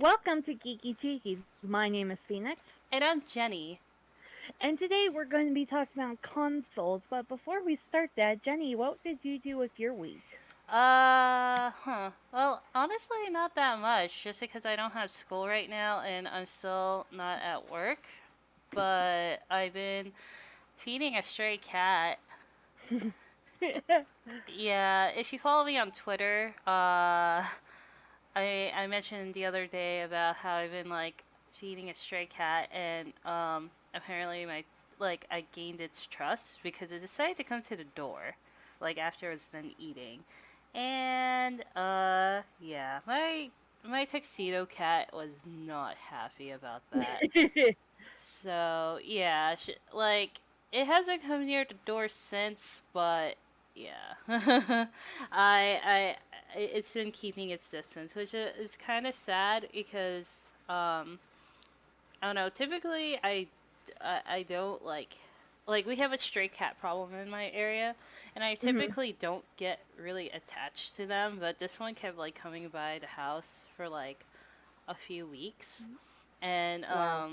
Welcome to Geeky Chickies. My name is Phoenix, And I'm Jenny. and today we're going to be talking about consoles. But before we start that, Jenny, what did you do with your week? Well, honestly, not that much, just because I don't have school right now and I'm still not at work. But I've been feeding a stray cat. Yeah, if you follow me on Twitter, I mentioned the other day about how I've been like feeding a stray cat, and apparently I gained its trust because it decided to come to the door, like after it's done eating, and yeah, my tuxedo cat was not happy about that. So yeah, like it hasn't come near the door since, but yeah, I it's been keeping its distance, which is kind of sad because I don't know. Typically, I don't like we have a stray cat problem in my area, and I Mhm. typically don't get really attached to them, but this one kept like coming by the house for like a few weeks, and Wow.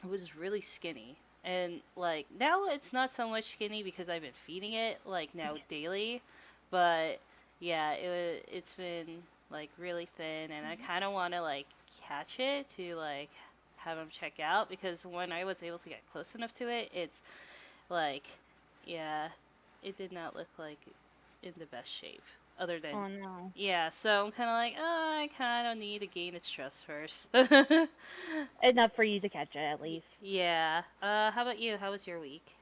it was really skinny. And like now it's not so much skinny because I've been feeding it like now daily, but yeah, it's been like really thin, and I kind of want to like catch it to like have him check out because when I was able to get close enough to it, it's like yeah, it did not look like in the best shape. Other than Oh no. yeah, so I'm kind of like, oh, I kind of need to gain its trust first. Enough for you to catch it, at least. Yeah. How about you? How was your week?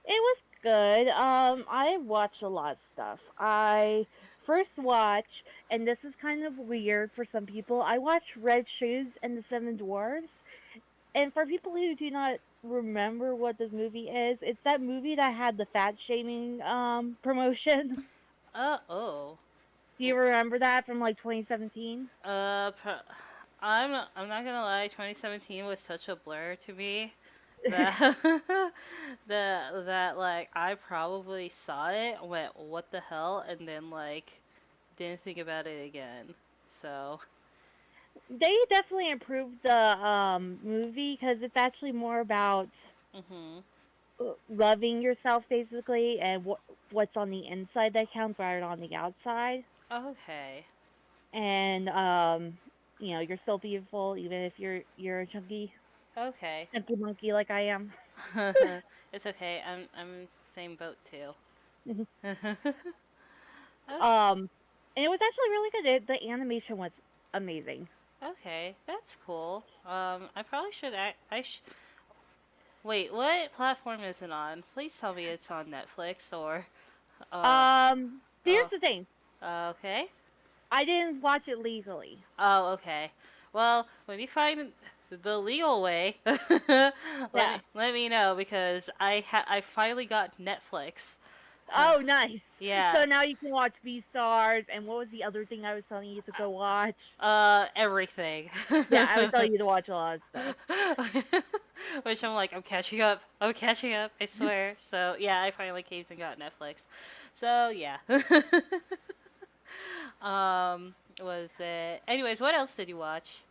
It was good. I watched a lot of stuff. I first watched, and this is kind of weird for some people. I watched Red Shoes and the Seven Dwarfs. And for people who do not remember what this movie is, it's that movie that had the fat shaming promotion. Oh. Do you remember that from like 2017? Uh, pro- I'm not gonna lie. 2017 was such a blur to me that that like I probably saw it, went what the hell, and then like didn't think about it again. So. They definitely improved the movie because it's actually more about Mhm. loving yourself basically and what's on the inside that counts rather than on the outside. Okay. And you're still beautiful even if you're a Okay. chunky monkey like I am. It's okay. I'm same boat too. um and it was actually really good. The animation was amazing. Okay, that's cool. I probably should wait, what platform is it on? Please tell me it's on Netflix or uh Here's oh, the thing. okay. I didn't watch it legally. Oh, okay. Well, when you find the legal way, let Yeah. me know because I finally got Netflix. Oh, nice. Yeah. So now you can watch B Stars, and what was the other thing I was telling you to go watch? Everything. Yeah, I was telling you to watch a lot of stuff. Which I'm like, I'm catching up. I'm catching up. I swear. So yeah, I finally caved and got Netflix. So yeah. Was it? Anyways, what else did you watch?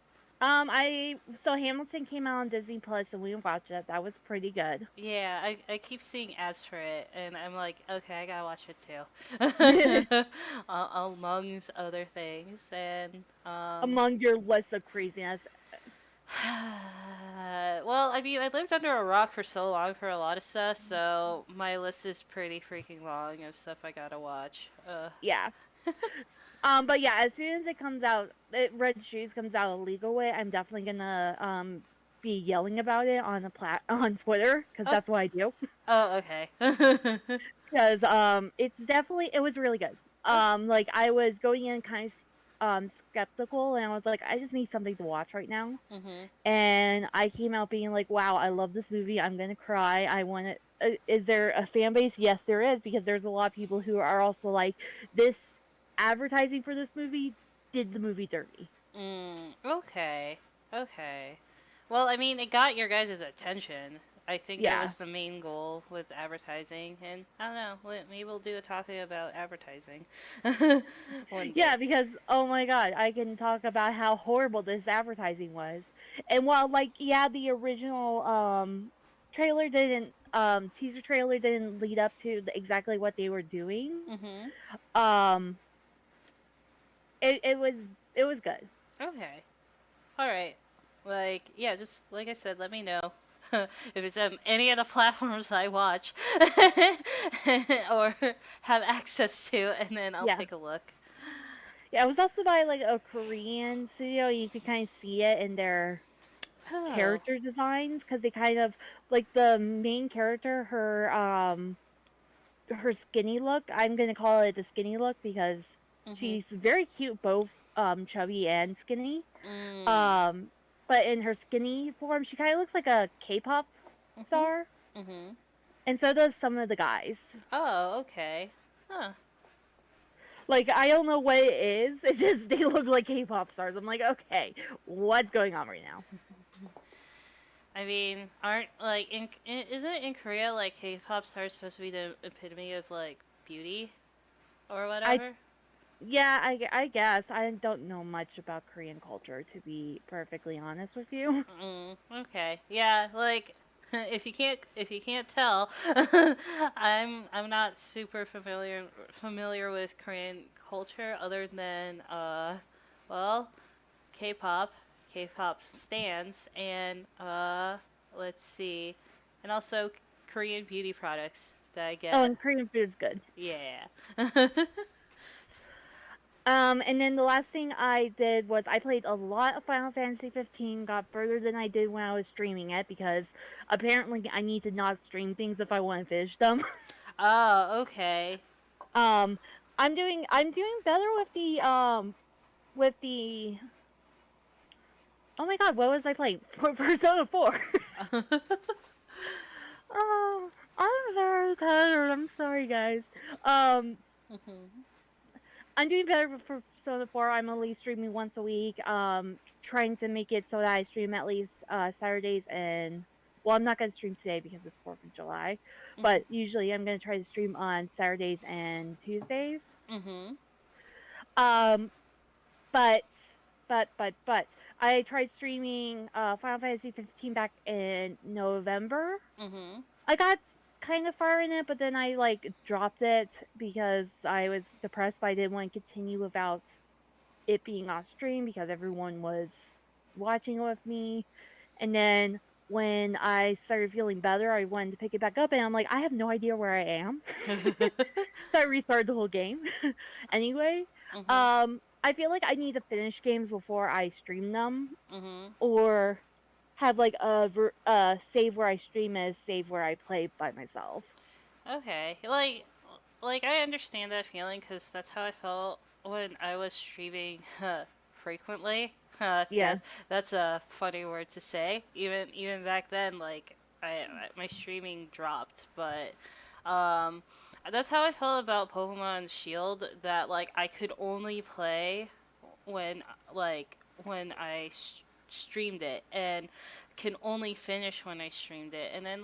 I so Hamilton came out on Disney Plus, and we watched it. That was pretty good. Yeah, I keep seeing ads for it, and I'm like, okay, I gotta watch it too. Amongst other things, and Among your list of craziness. well, I mean, I lived under a rock for so long for a lot of stuff, so my list is pretty freaking long of stuff I gotta watch. Yeah. But yeah, as soon as it comes out, Red Shoes comes out a legal way, I'm definitely gonna be yelling about it on the on Twitter because Oh, that's what I do. oh, okay. Because it was really good. Oh, Like I was going in kind of skeptical, and I was like, I just need something to watch right now. mhm. And I came out being like, wow, I love this movie. I'm gonna cry. I want it. Is there a fan base? Yes, there is, because there's a lot of people who are also like, this advertising for this movie did the movie dirty. Okay. Okay. Well, I mean, it got your guys' attention. I think it Yeah. was the main goal with advertising, and I don't know. Maybe we'll do a topic about advertising one Yeah, day. because oh my god, I can talk about how horrible this advertising was. And while like yeah, the original trailer didn't teaser trailer didn't lead up to exactly what they were doing. Mhm. Um it was it was good. Okay. All right. Like, yeah, just like I said, let me know if it's any of the platforms I watch or have access to, and then I'll Yeah. take a look. Yeah, it was also by like a Korean studio. You could kind of see it in their Oh. character designs because they kind of like the main character, her skinny look. I'm gonna call it the skinny look because Mhm. she's very cute, both chubby and skinny. Mm. Um, but in her skinny form, she kind of looks like a K-pop Mhm. star, Mhm. and so does some of the guys. Oh, okay. Huh. Like I don't know what it is. It's just they look like K-pop stars. I'm like, okay, what's going on right now? I mean, aren't like isn't it in Korea like K-pop stars supposed to be the epitome of like beauty or I whatever? Yeah, I guess I don't know much about Korean culture to be perfectly honest with you. Okay. Yeah, like if you can't tell, I'm not super familiar with Korean culture other than well, K-pop, K-pop stands and let's see. And also Korean beauty products that I Oh, get. and Korean food is good. Yeah. And then the last thing I did was I played a lot of Final Fantasy 15, got further than I did when I was streaming it because apparently I need to not stream things if I want to finish them. Oh, okay. um, I'm doing better with the oh my god, what was I playing? Persona 4. Oh, I'm very tired. I'm sorry, guys. Um, Mhm. I'm doing better for Persona 4. I'm at least streaming once a week. Trying to make it so that I stream at least Saturdays and well, I'm not gonna stream today because it's 4th of July, but usually I'm gonna try to stream on Saturdays and Tuesdays. Mhm. Um, but but I tried streaming Final Fantasy 15 back in November. Mhm. I got kind of far in it, but then I like dropped it because I was depressed, but I didn't want to continue without it being off stream because everyone was watching it with me. And then when I started feeling better, I wanted to pick it back up, and I'm like, I have no idea where I am. So I restarted the whole game. Anyway, Mhm. I feel like I need to finish games before I stream them, Mhm. or have like save where I stream as save where I play by myself. Okay. Like I understand that feeling cuz that's how I felt when I was streaming frequently. Yeah, That's a funny word to say. Even back then like my streaming dropped, but um that's how I felt about Pokemon Shield that like I could only play when when streamed it and can only finish when I streamed it. And then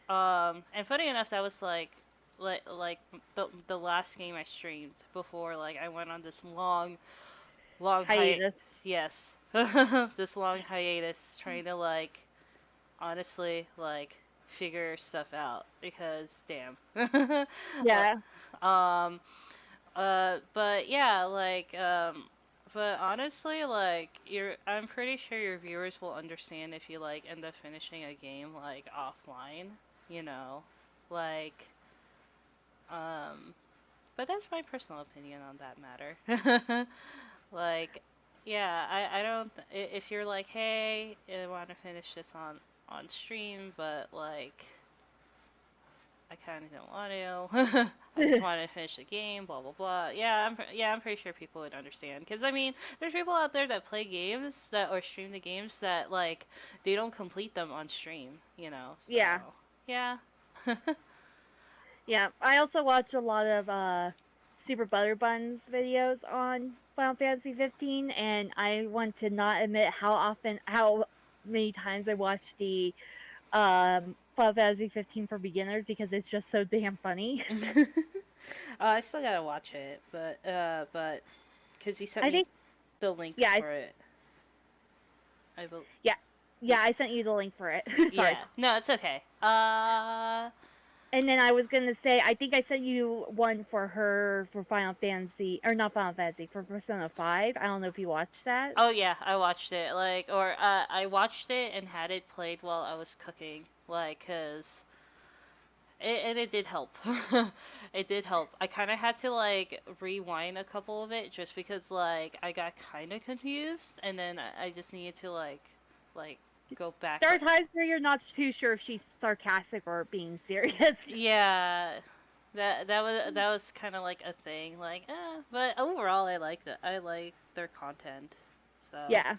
and funny enough, that was like the last game I streamed before like I went on this long hiatus. yes this long hiatus trying to like honestly like figure stuff out because damn. Yeah, um but yeah but honestly like I'm pretty sure your viewers will understand if you like end up finishing a game like offline, you know, like um but that's my personal opinion on that matter. Like yeah, I don't if you're like hey I want to finish this on stream but like I kind of don't want to. I just wanted to finish the game. Blah blah blah. Yeah, I'm pretty sure people would understand. Because I mean, there's people out there that play games that or stream the games that like they don't complete them on stream. You know, so yeah, yeah. yeah. I also watch a lot of Super Butter Buns videos on Final Fantasy 15, and I want to not admit how many times I watch the Final Fantasy 15 for beginners because it's just so damn funny. I still gotta watch it, but because you sent I me think the link yeah, for it, I will. yeah, yeah. I sent you the link for it. Sorry. Yeah, no, it's okay. And then I was gonna say, I think I sent you one for her for Final Fantasy, or not Final Fantasy, for Persona 5. I don't know if you watched that. Oh yeah, I watched it. I watched it and had it played while I was cooking. Cause it did help. It did help. I kind of had to rewind a couple of it just because I got kind of confused, and then I just needed to like go back. There are times where you're not too sure if she's sarcastic or being serious. Yeah, that was kind of like a thing. But overall, I like their content. So. Yeah.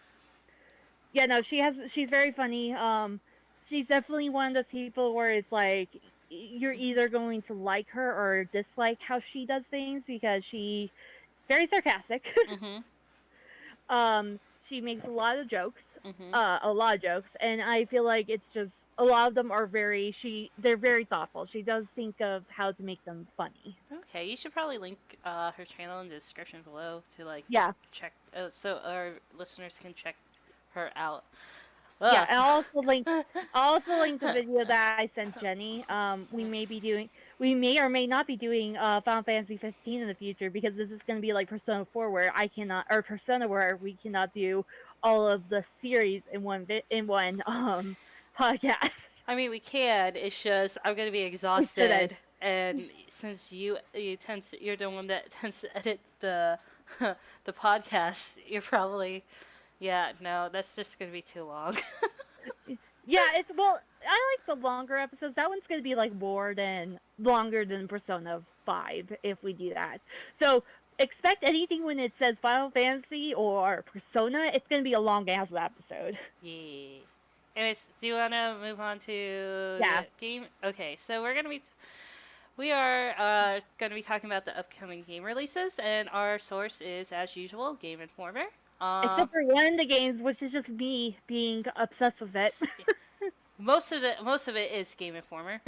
Yeah, no, she's very funny. She's definitely one of those people where it's like you're either going to like her or dislike how she does things because she's very sarcastic. Mhm. She makes a lot of jokes, Mhm. and I feel like it's just a lot of them are they're very thoughtful. She does think of how to make them funny. Okay, you should probably link her channel in the description below to Yeah, check so our listeners can check her out. yeah, Ugh. and I'll also link the video that I sent Jenny. We may or may not be doing Final Fantasy 15 in the future because this is going to be like Persona 4 where I cannot, or Persona where we cannot do all of the series in one podcast. I mean, we can. It's just I'm gonna be We shouldn't. exhausted, and since you're the one that tends to edit the the podcast, you're probably no, that's just gonna be too long. Yeah, I like the longer episodes. That one's going to be like longer than Persona 5 if we do that. So expect anything when it says Final Fantasy or Persona, it's going to be a long ass episode. Yeah. Anyways, do you wanna move on to Yeah. the game? Okay, so we are gonna be talking about the upcoming game releases, and our source is, as usual, Game Informer. Except for one of the games, which is just me being obsessed with it. Most of it is Game Informer,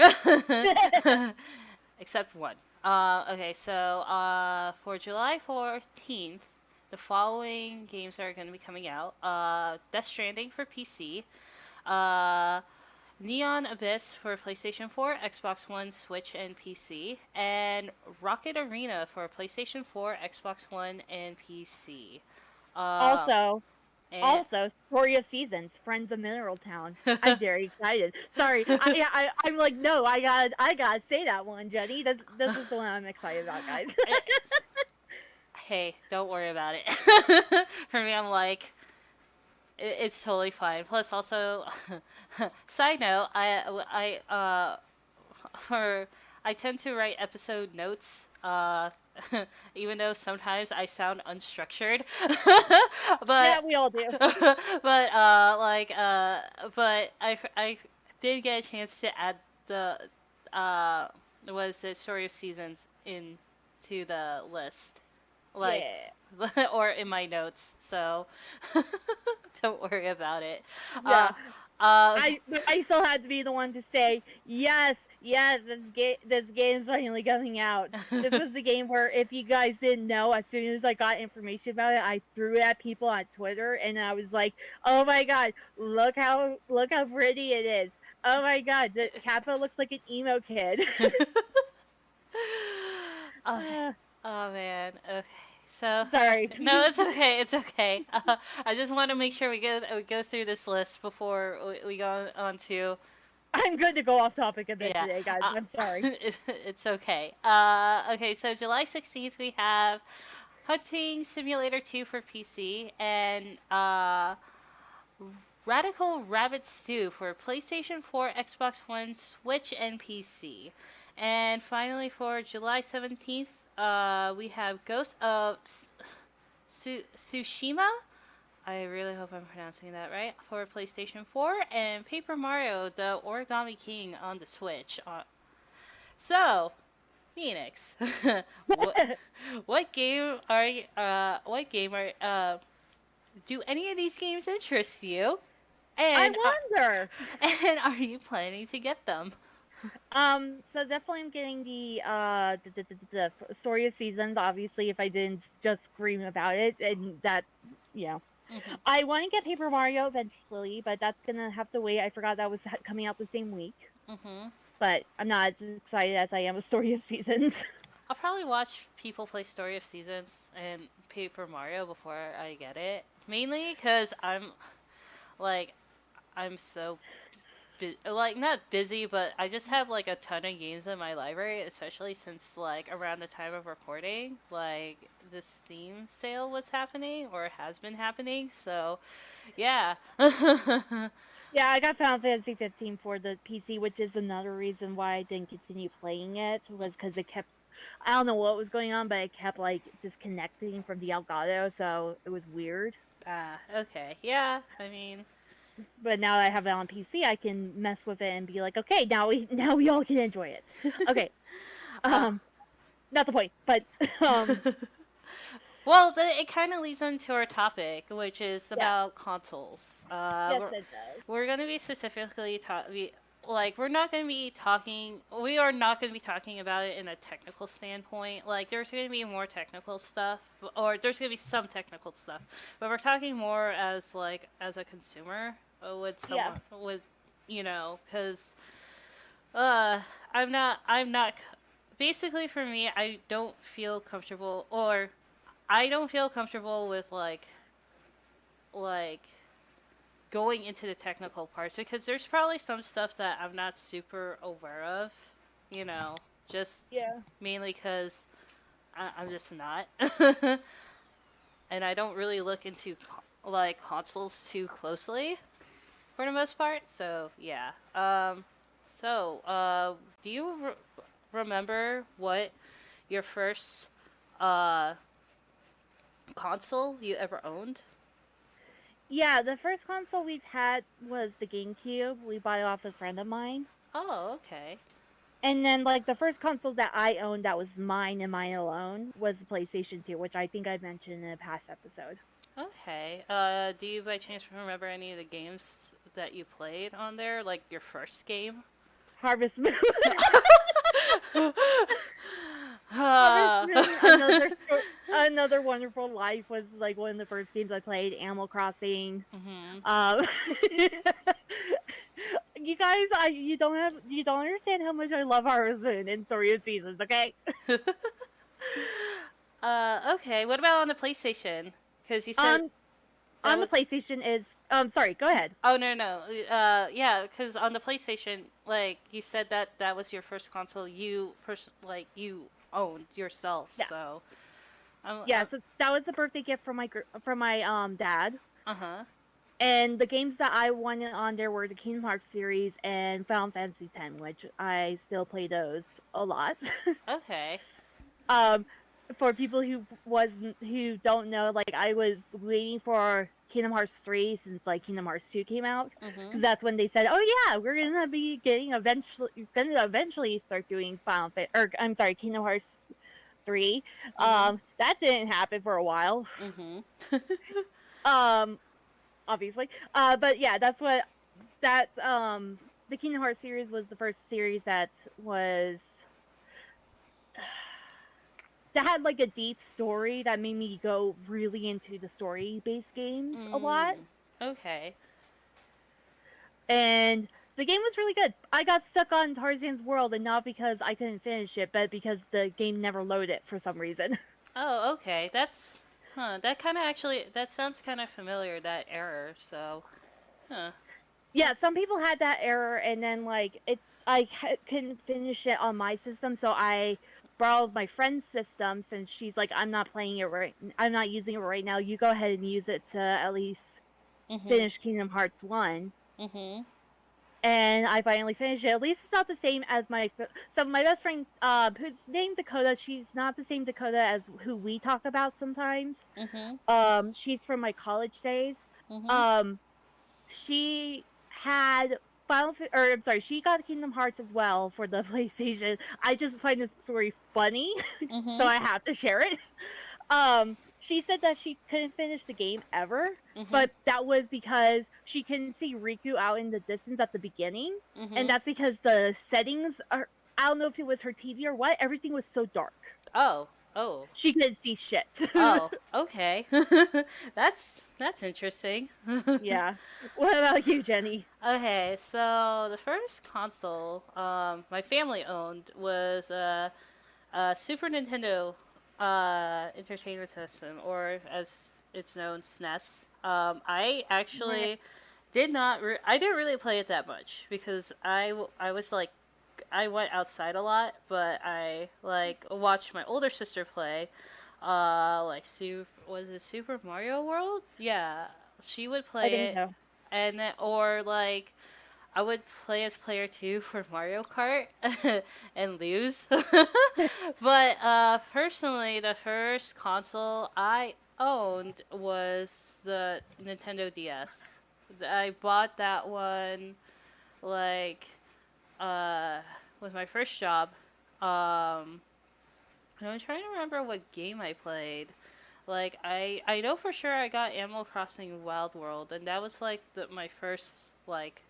except one. Okay, so for July 14th, the following games are going to be coming out: Death Stranding for PC, uh, Neon Abyss for PlayStation 4, Xbox One, Switch, and PC, and Rocket Arena for PlayStation 4, Xbox One, and PC. Uh, also, and Also, Story of Seasons, Friends of Mineral Town. I'm very excited. Sorry, I'm like, no, I gotta say that one, Jenny. This is the one I'm excited about, guys. Hey, don't worry about it. For me, I'm like, it's totally fine. Plus, also, side note, for I tend to write episode notes. Even though sometimes I sound unstructured, Yeah, but we all do. but I did get a chance to add the was the Story of Seasons into the list, like Yeah. or in my notes. So don't worry about it. Yeah. Uh, I still had to be the one to say yes, this game's finally coming out. This was the game where if you guys didn't know, as soon as I got information about it, I threw it at people on Twitter, and I was like, "Oh my god, look how pretty it is! Oh my god, the Kappa looks like an emo kid." okay. Oh man. Okay. So Sorry. no, it's okay. It's okay. I just want to make sure we go through this list before we go on to. I'm good to go off topic a bit Yeah. today, guys. I'm sorry. It's okay. Okay. So July 16th we have Hunting Simulator 2 for PC and Radical Rabbit Stew for PlayStation 4, Xbox One, Switch, and PC. And finally, for July 17th, we have Ghost of Tsushima. I really hope I'm pronouncing that right. For PlayStation 4, and Paper Mario: The Origami King on the Switch. So, Phoenix, what game are you, do any of these games interest you? I And wonder. and are you planning to get them? So definitely I'm getting the Story of Seasons. Obviously, if I didn't just scream about it, and that, you know, Hmm. I want to get Paper Mario eventually, but that's gonna have to wait. I forgot that was coming out the same week, Hmm. but I'm not as excited as I am with Story of Seasons. I'll probably watch people play Story of Seasons and Paper Mario before I get it. Mainly because like I'm so like not busy, but I just have like a ton of games in my library, especially since like around the time of recording, like this Steam sale was happening or has been happening. So yeah. Yeah, I got Final Fantasy 15 for the PC, which is another reason why I didn't continue playing it, was because it kept, I don't know what was going on, but it kept like disconnecting from the Elgato, so it was weird. Ah, okay. Yeah, I mean, But now that I have it on PC, I can mess with it and be like, okay, now we all can enjoy it. Okay, uh, um, not the point, but um, well, it kind of leads into our topic, which is yeah, about consoles. yes, it does. We're going to be specifically like we're not going to be talking. We are not going to be talking about it in a technical standpoint. Like there's going to be more technical stuff, or there's going to be some technical stuff, but we're talking more as like as a consumer with Yeah, someone with because uh, I'm not. Basically, for me, I don't feel comfortable, or I don't feel comfortable with like going into the technical parts because there's probably some stuff that I'm not super aware of, just yeah. mainly because I'm just not, and I don't really look into like consoles too closely for the most part. So yeah. Do you remember what your first uh console you ever owned? Yeah, the first console we've had was the GameCube. We bought it off a friend of mine. Oh, okay. And then, like, the first console that I owned that was mine and mine alone was the PlayStation 2, which I think I mentioned in a past episode. Okay. Do you by chance remember any of the games that you played on there? Like your first game? Harvest Moon. Harvest uh, Moon, another Wonderful Life was like one of the first games I played. Animal Crossing. hmm. Um, you guys, you don't understand how much I love Harvest Moon and Story of Seasons. Okay. Okay. What about on the PlayStation? Because you said Um, that on the was. PlayStation is sorry. Go ahead. Oh no. Yeah. Because on the PlayStation, like you said that was your first console like you owned yourself. Yeah. So. Yeah, so that was a birthday gift from my dad. Uh huh. And the games that I wanted on there were the Kingdom Hearts series and Final Fantasy X, which I still play those a lot. Okay. um, for people who don't know, like I was waiting for Kingdom Hearts 3 since like Kingdom Hearts 2 came out, Mhm. because that's when they said, "Oh yeah, we're gonna be eventually start doing Kingdom Hearts 3." Mhm. That didn't happen for a while. Mhm. Um, obviously. But yeah, that's what that the Kingdom Hearts series was the first series that had like a deep story that made me go really into the story based games a lot. Okay. And the game was really good. I got stuck on Tarzan's world, and not because I couldn't finish it, but because the game never loaded for some reason. Oh, okay. That's That kind of actually that sounds kind of familiar. That error. So, huh. Yeah, some people had that error, and then like couldn't finish it on my system, so I borrowed my friend's system since she's like, I'm not using it right now. You go ahead and use it to at least Mhm. finish Kingdom Hearts 1. Mhm. And I finally finished it. At least it's not the same as my best friend, who's named Dakota. She's not the same Dakota as who we talk about sometimes. Mhm. She's from my college days. Mhm. Um, she had she got Kingdom Hearts as well for the PlayStation. I just find this story funny, so Mhm. I have to share it. she said that she couldn't finish the game ever, Mhm. but that was because she couldn't see Riku out in the distance at the beginning, and Mhm. that's because the settings are. I don't know if it was her TV or what. Everything was so dark. Oh. Oh. She couldn't see shit. Oh. Okay. That's interesting. Yeah. What about you, Jenny? Okay, so the first console my family owned was Super Nintendo Entertainment System, or as it's known, SNES. I Nah. actually I didn't really play it that much because I was like I went outside a lot, but I like watched my older sister play. Like was it Super Mario World? Yeah, she would I play think it, so. and then or like I would play as player two for Mario Kart and lose. But personally, the first console I owned was the Nintendo DS. I bought that one like uh with my first job. Um, and I'm trying to remember what game I played. Like I know for sure I got Animal Crossing Wild World, and that was like my first like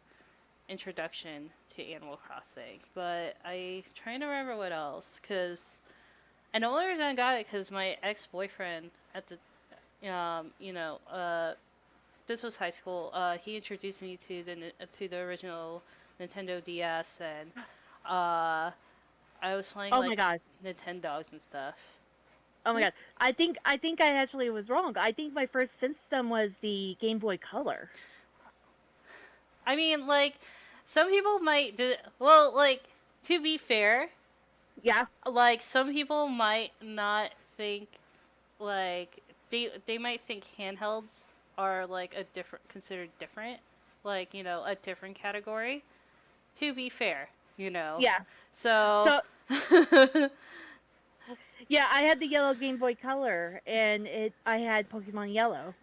introduction to Animal Crossing. But I trying to remember what else, cause and the only reason I got it because my ex boyfriend at the this was high school. He introduced me to the original Nintendo DS, and uh, I was playing Oh my like god. Nintendogs and stuff. Oh my god. I think I actually was wrong. I think my first system was the Game Boy Color. I mean, like some people might do. Well, like to be fair, Yeah. like some people might not think like they might think handhelds are like a different considered different, like a different category. To be fair, Yeah. so. So yeah, I had the yellow Game Boy Color, and I had Pokemon Yellow.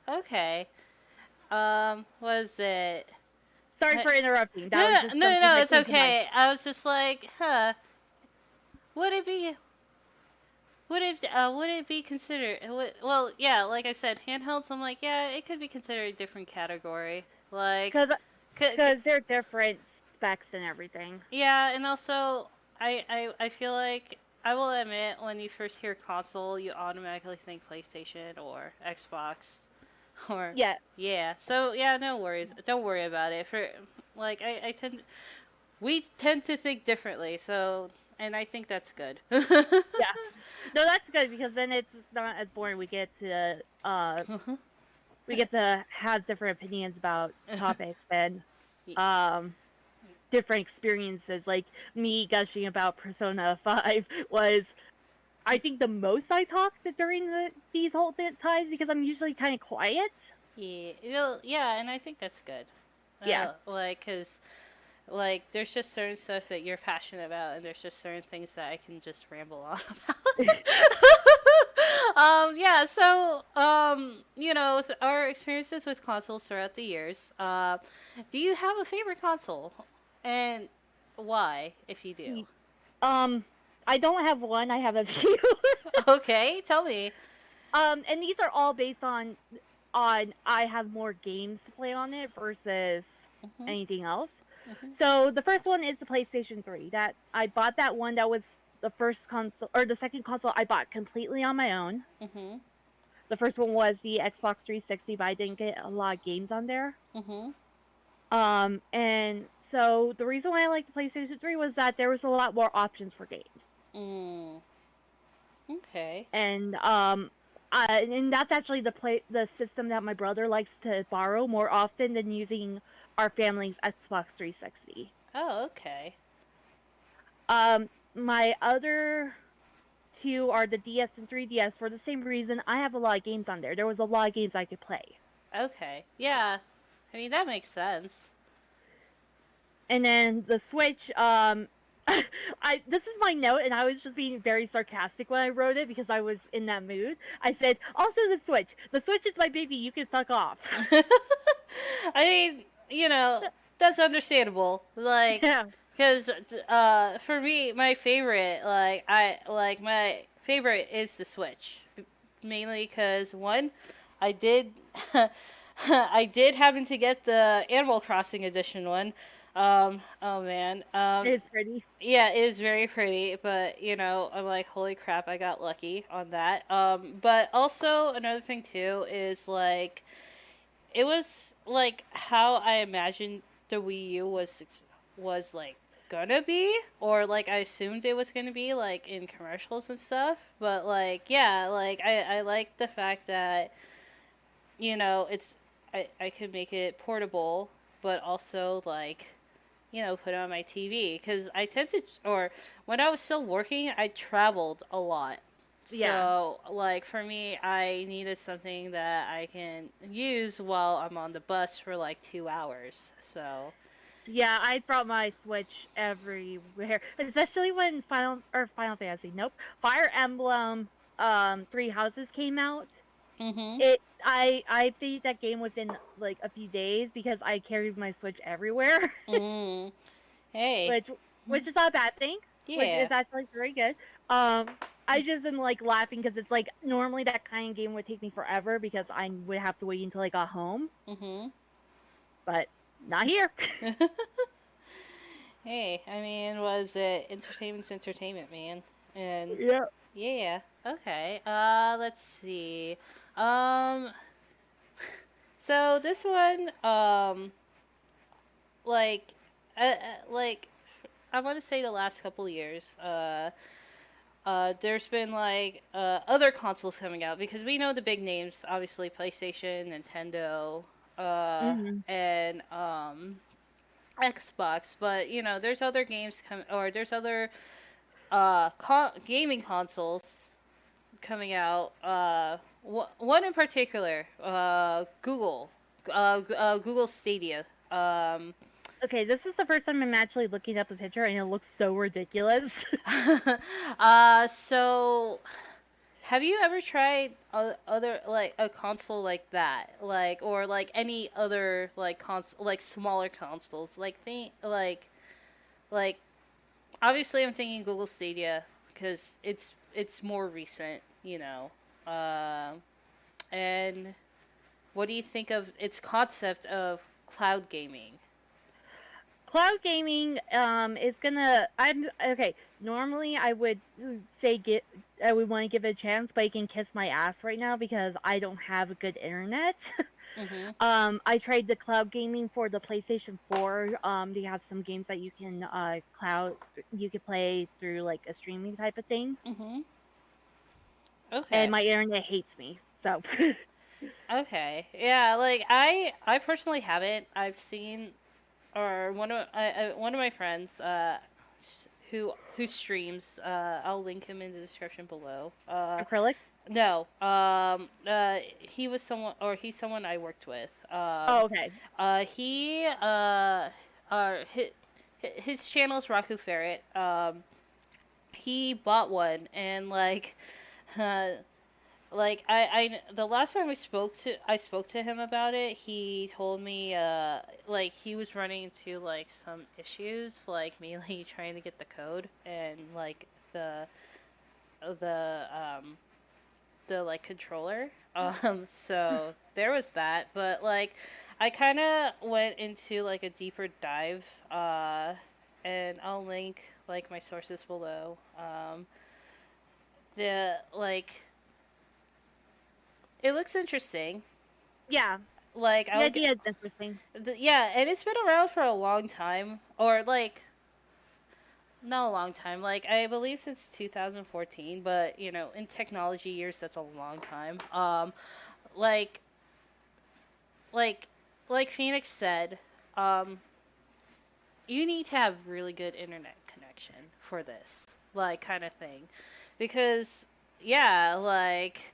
Okay. Was it? Sorry for interrupting. No, That was no, just no, no, something no. that It's came to mind. okay. I was just like, huh? Would it be? Would it be considered? Well, yeah. Like I said, handhelds. I'm like, yeah, it could be considered a different category. Like, Cause, c- cause they're different specs and everything. yeah, and also, I feel like I will admit when you first hear console, you automatically think PlayStation or Xbox, or Yeah. yeah. So yeah, no worries. Don't worry about it. For like, we tend to think differently. So, and I think that's good. Yeah. No, that's good because then it's not as boring. We get to have different opinions about topics and um different experiences. Like me gushing about Persona 5 was I think the most I talked during these whole times because I'm usually kind of quiet. Yeah, yeah, and I think that's good. Yeah. Like, cause like there's just certain stuff that you're passionate about, and there's just certain things that I can just ramble on about. Yeah. So, our experiences with consoles throughout the years. Do you have a favorite console, and why, if you do? um I don't have one, I have a few. Okay, tell me. And these are all based on I have more games to play on it versus Mhm. anything else. Mhm. So the first one is the PlayStation 3. That I bought that one. That was the first console or the second console I bought completely on my own. Mhm. The first one was the Xbox 360, but I didn't get a lot of games on there. Mhm. And so the reason why I liked the PlayStation 3 was that there was a lot more options for games. Mm. Okay. And that's actually the system that my brother likes to borrow more often than using our family's Xbox 360. Oh, okay. My other two are the DS and 3DS for the same reason. I have a lot of games on there. There was a lot of games I could play. Okay. Yeah. I mean, that makes sense. And then the Switch, this is my note, and I was just being very sarcastic when I wrote it because I was in that mood. I said, also the Switch. The Switch is my baby. You can fuck off. I mean, that's understandable. Like, Yeah. because for me, my favorite, my favorite is the Switch. mainly because one, I did, I did happen to get the Animal Crossing edition one. Oh man. It's pretty. Yeah, it is very pretty, but I'm like, holy crap, I got lucky on that. But also another thing too is like it was like how I imagined the Wii U was like gonna be, or like I assumed it was gonna be like in commercials and stuff. But like yeah, like I like the fact that it's I could make it portable, but also like put it on my TV because I tend to, or when I was still working, I traveled a lot. Yeah. So, like, for me, I needed something that I can use while I'm on the bus for like 2 hours. So, Yeah, I brought my Switch everywhere, especially when Final Fantasy, nope, Fire Emblem, Three Houses came out. mm-hmm. I beat that game within like a few days because I carried my Switch everywhere, Mm. Hey, which which is not a bad thing, which yeah. is actually very good. I just am like laughing because it's like normally that kind of game would take me forever because I would have to wait until I got home, Mm-hmm. but not here. Hey, I mean, was it entertainment's entertainment, man? And Yeah. yeah, okay. Let's see. Um, so this one, like, like I want to say the last couple years, there's been like other consoles coming out because we know the big names, obviously PlayStation, Nintendo, Hmm. and Xbox. But there's other or there's other gaming consoles coming out. One in particular, Google Stadia. Okay, this is the first time I'm actually looking up the picture, and it looks so ridiculous. So have you ever tried other like a console like that, like or like any other like console, like smaller consoles, like like obviously I'm thinking Google Stadia because it's more recent, and what do you think of its concept of cloud gaming? Cloud gaming is gonna I'm okay. Normally I would say get I would want to give it a chance, but you can kiss my ass right now because I don't have a good internet. Mhm. I tried the cloud gaming for the PlayStation 4. They have some games that you could play through like a streaming type of thing. Mhm. And Okay. my internet hates me. So Okay. Yeah, like I personally haven't. I've seen, or one of my friends who streams, I'll link him in the description below. acrylic. No. He was someone, or he's someone I worked with. Oh, okay. He his channel is Raku Ferret. He bought one, and like uh, the last time I spoke to him about it, he told me like he was running into like some issues, like mainly trying to get the code and like the the like controller. So there was that, but like I kind of went into like a deeper dive, and I'll link like my sources below. The like it looks interesting. Yeah. Like The I'll get idea is interesting. yeah, and it's been around for a long time, or like not a long time. Like I believe since 2014, but in technology years, that's a long time. Like like like Phoenix said, um, you need to have really good internet connection for this, like kind of thing, because yeah, like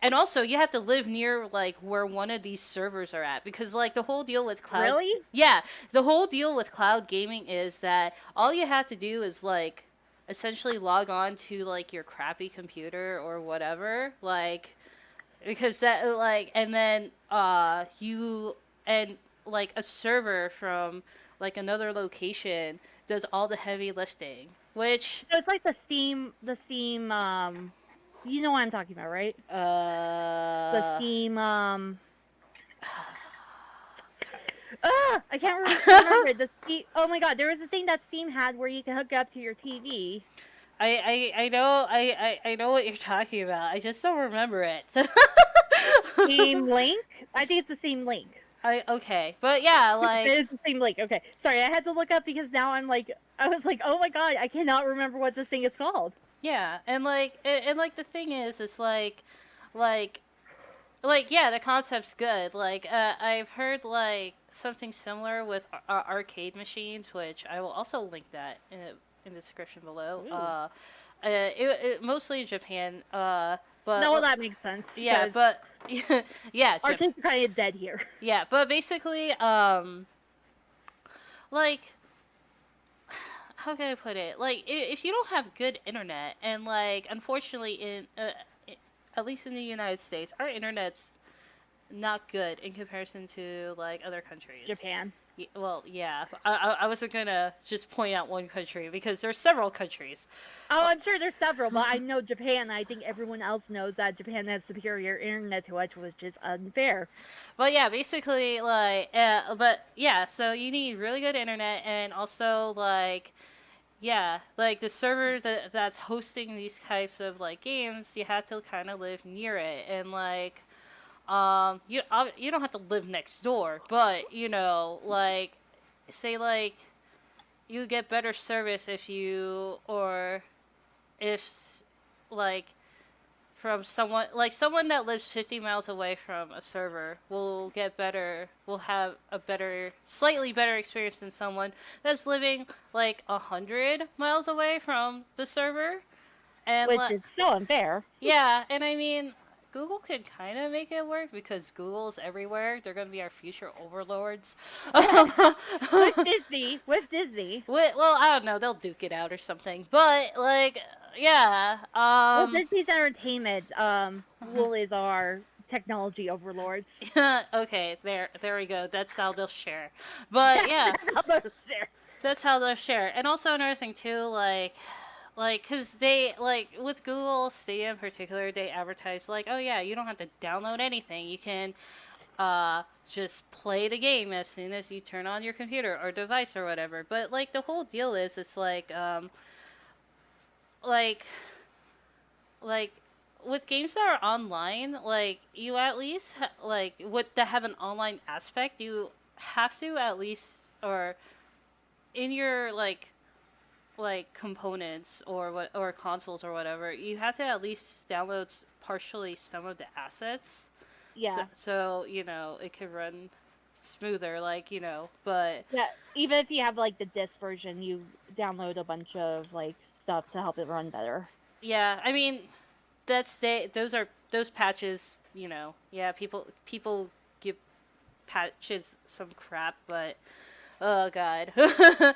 and also you have to live near like where one of these servers are at because like the whole deal with cloud Really? yeah, the whole deal with cloud gaming is that all you have to do is like essentially log on to like your crappy computer or whatever, like because that like and then you and like a server from like another location does all the heavy lifting, which So it's like the Steam You know what I'm talking about, right? The Uh. Steam. I can't remember it. The Steam. Oh my god, there was this thing that Steam had where you can hook it up to your TV. I know what you're talking about. I just don't remember it. Steam Link. I think it's the same link. Okay, but yeah, It's the same link. Okay, sorry, I had to look up because now I was like, oh my god, I cannot remember what this thing is called. yeah, and like the thing is, it's like yeah, the concept's good. I've heard like something similar with arcade machines, which I will also link that in the description below. Ooh. It mostly in Japan. But No, that makes sense yeah, because but yeah, arcades are kind of dead here. yeah, but basically, like how can I put it? Like, if you don't have good internet, and like, unfortunately, at least in the United States, our internet's not good in comparison to like other countries. Japan. Well, yeah, I wasn't gonna just point out one country because there's several countries. Oh, I'm sure there's several, but I know Japan. I think everyone else knows that Japan has superior internet to us, which is unfair. But yeah, basically, but yeah, so you need really good internet, and also like, yeah, like the server that's hosting these types of like games, you have to kind of live near it, and like, you don't have to live next door, but you know, like, say like, you get better service if you or if like from someone that lives 50 miles away from a server will have a slightly better experience than someone that's living like 100 miles away from the server. And Which is so unfair. yeah, and I mean, Google can kind of make it work because Google's everywhere. They're going to be our future overlords. With Disney. Well, I don't know, they'll duke it out or something, but like, yeah, With Disney's entertainment, Google is our technology overlords. okay, there we go. That's how they'll share. But yeah, that's how they'll share. And also another thing too, cause they like with Google Stadia in particular, they advertise like, oh yeah, you don't have to download anything. You can just play the game as soon as you turn on your computer or device or whatever. But like the whole deal is, it's like like with games that are online, like you at least like with that have an online aspect, you have to at least or in your like components or what or consoles or whatever, you have to at least download partially some of the assets. Yeah. So you know it could run smoother, like you know, but Yeah, even if you have like the disc version, you download a bunch of like stuff to help it run better. yeah, I mean those patches, you know, yeah, people give patches some crap, but oh god. I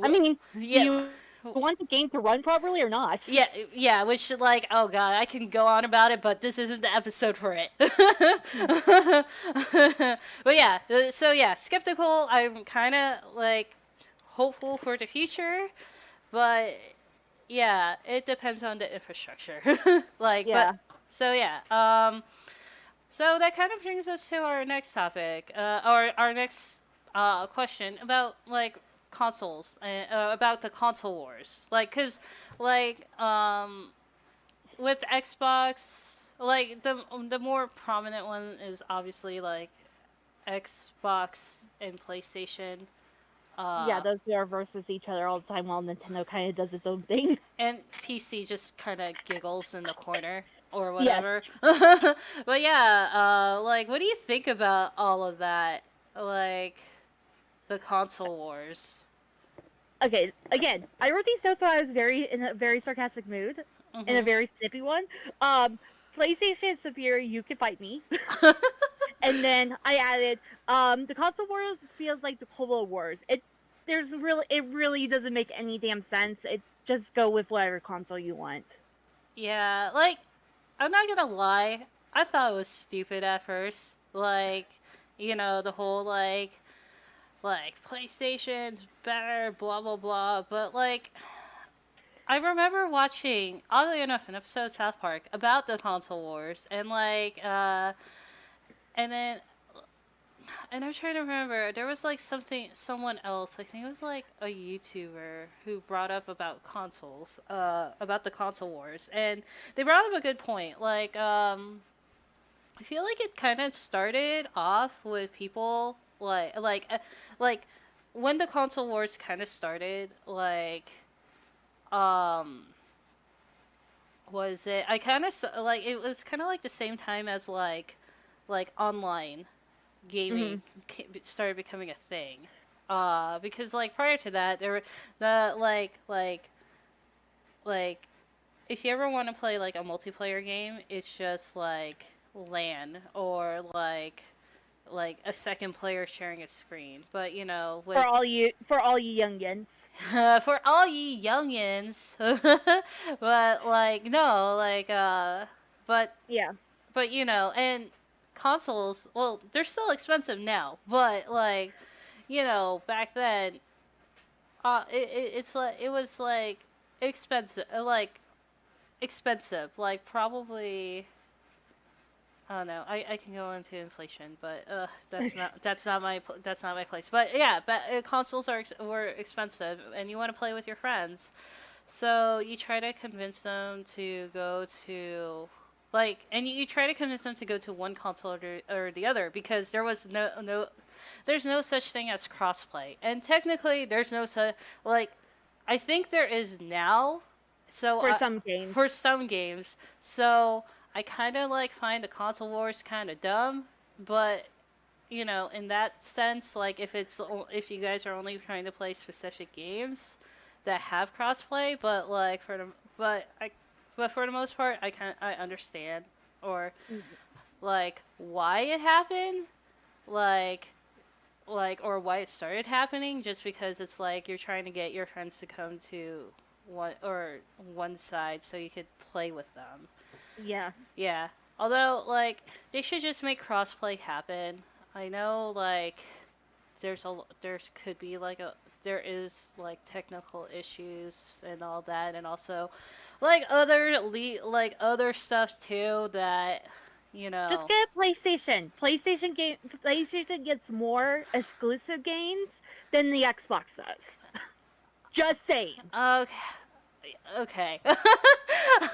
mean, Yeah. do you want the game to run properly or not? Yeah, which like, oh god, I can go on about it, but this isn't the episode for it. But yeah, so yeah, skeptical. I'm kind of like hopeful for the future, but yeah, it depends on the infrastructure. Like, Yeah. but so yeah, so that kind of brings us to our next topic, or our next question about like consoles, about the console wars. Like, cause like with Xbox, like the more prominent one is obviously like Xbox and PlayStation. Yeah, those two are versus each other all the time while Nintendo kind of does its own thing. And PC just kind of giggles in the corner or Yes. whatever. But yeah, like, what do you think about all of that? Like, the console wars. Okay, again, I wrote these notes while I was in a very sarcastic mood, in a very snippy one. PlayStation is superior, you can fight me. And then I added, the console wars feels like the Cold Wars. It really doesn't make any damn sense. It just go with whatever console you want. Yeah, like, I'm not gonna lie, I thought it was stupid at first. Like, you know, the whole like PlayStation's better, blah blah blah. But like, I remember watching, oddly enough, an episode of South Park about the console wars, and and then, and I'm trying to remember, there was like someone else, I think it was like a YouTuber who brought up about consoles, about the console wars, and they brought up a good point. I feel like it kind of started off with people like when the console wars kind of started, um, was it? I kind of like it was kind of like the same time as online Hmm. gaming started becoming a thing. Because like prior to that, there were the like if you ever want to play like a multiplayer game, it's just like LAN or like a second player sharing a screen. But you know, with For all you youngins. for all ye youngins, but like no, but Yeah. but you know, and consoles, well, they're still expensive now, but like, you know, back then, it's like it was like expensive, like probably. I don't know. I can go into inflation, but that's not my place. But yeah, but consoles were expensive, and you want to play with your friends, so you try to convince them to go to and you try to convince them to go to one console or the other because there was there's no such thing as crossplay, and technically there's no such like I think there is now. So For some games. for some games, so I kind of like find the console wars kind of dumb, but you know, in that sense, like if you guys are only trying to play specific games that have crossplay, but like for the but I but for the most part, I understand or like why it happened, like or why it started happening, just because it's like you're trying to get your friends to come to one side so you could play with them. Yeah. Yeah. Although, like, they should just make crossplay happen. I know, like, there's could be like there is like technical issues and all that, and also like other stuff too that you Just know. get a PlayStation. PlayStation gets more exclusive games than the Xbox does. Just saying. Okay. Okay. Am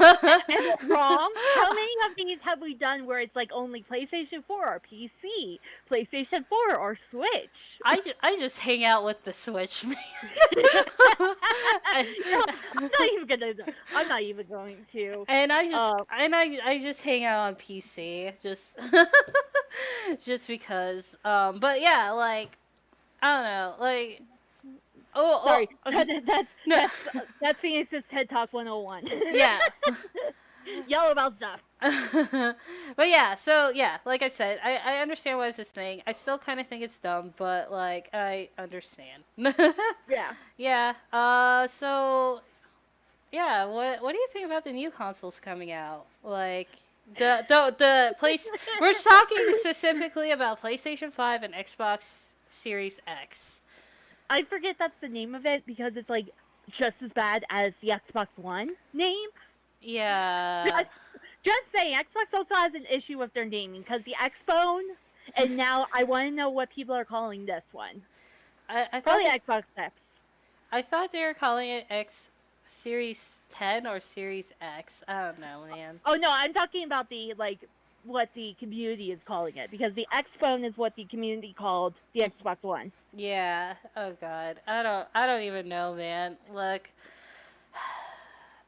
I wrong? How many of these have we done where it's like only PlayStation 4 or PC, PlayStation 4 or Switch? I just hang out with the Switch. I, You know, I'm not even going to. and Uh, I just hang out on PC just just because. But yeah, like I don't know, like Sorry, oh no, that's Phoenix's Head Talk 101. yeah. Yell about stuff. But yeah, so yeah, like I said, I understand why it's a thing. I still kind of think it's dumb, but like I understand. Yeah. Yeah. So yeah, what do you think about the new consoles coming out? Like the place we're talking specifically about PlayStation 5 and Xbox Series X. I forget that's the name of it because it's like just as bad as the Xbox One name. Yeah. Just saying, Xbox also has an issue with their naming because the Xbone, and now I want to know what people are calling this one. I thought Probably that, Xbox X. I thought they were calling it X Series 10 or Series X. I don't know, man. Oh no, I'm talking about the what the community is calling it because the Xbone is what the community called the Xbox One. Yeah. Oh god. I don't even know, man. Look,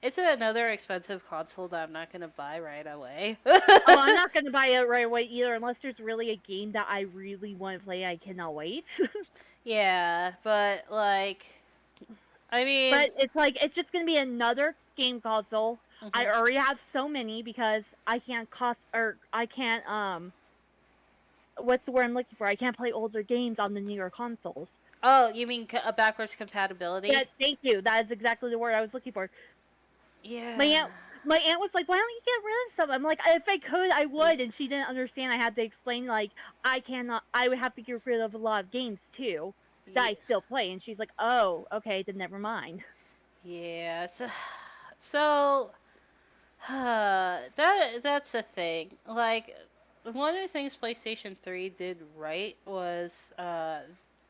it's another expensive console that I'm not gonna buy right away. Oh, I'm not gonna buy it right away either unless there's really a game that I really want to play. I cannot wait. Yeah, but like, I mean, But it's like it's just gonna be another game console. I mhm. already have so many because I can't I can't what's the word I'm looking for? I can't play older games on the newer consoles. Oh, you mean a backwards Yeah, compatibility? thank you. That is exactly the word I was looking for. My Yeah. aunt my aunt was like, "Why don't you get rid of some?" I'm like, "If I could, I would." And she didn't understand. I had to explain like I cannot. I would have to get rid of a lot of games too that Ye- I still play. And she's like, "Oh, okay, then never mind." Yeah. So that's the thing. Like, one of the things PlayStation 3 did right was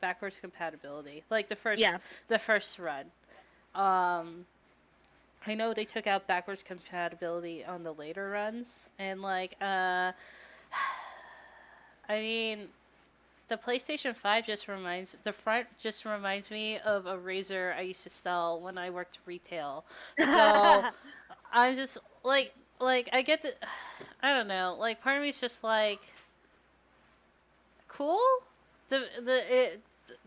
backwards compatibility. Like Yeah. the first run. Um I know they took out backwards compatibility on the later runs, and like I mean, the PlayStation 5 the front just reminds me of a razor I used to sell when I worked retail. So I'm just like I get the I don't know, like part of me's just like cool.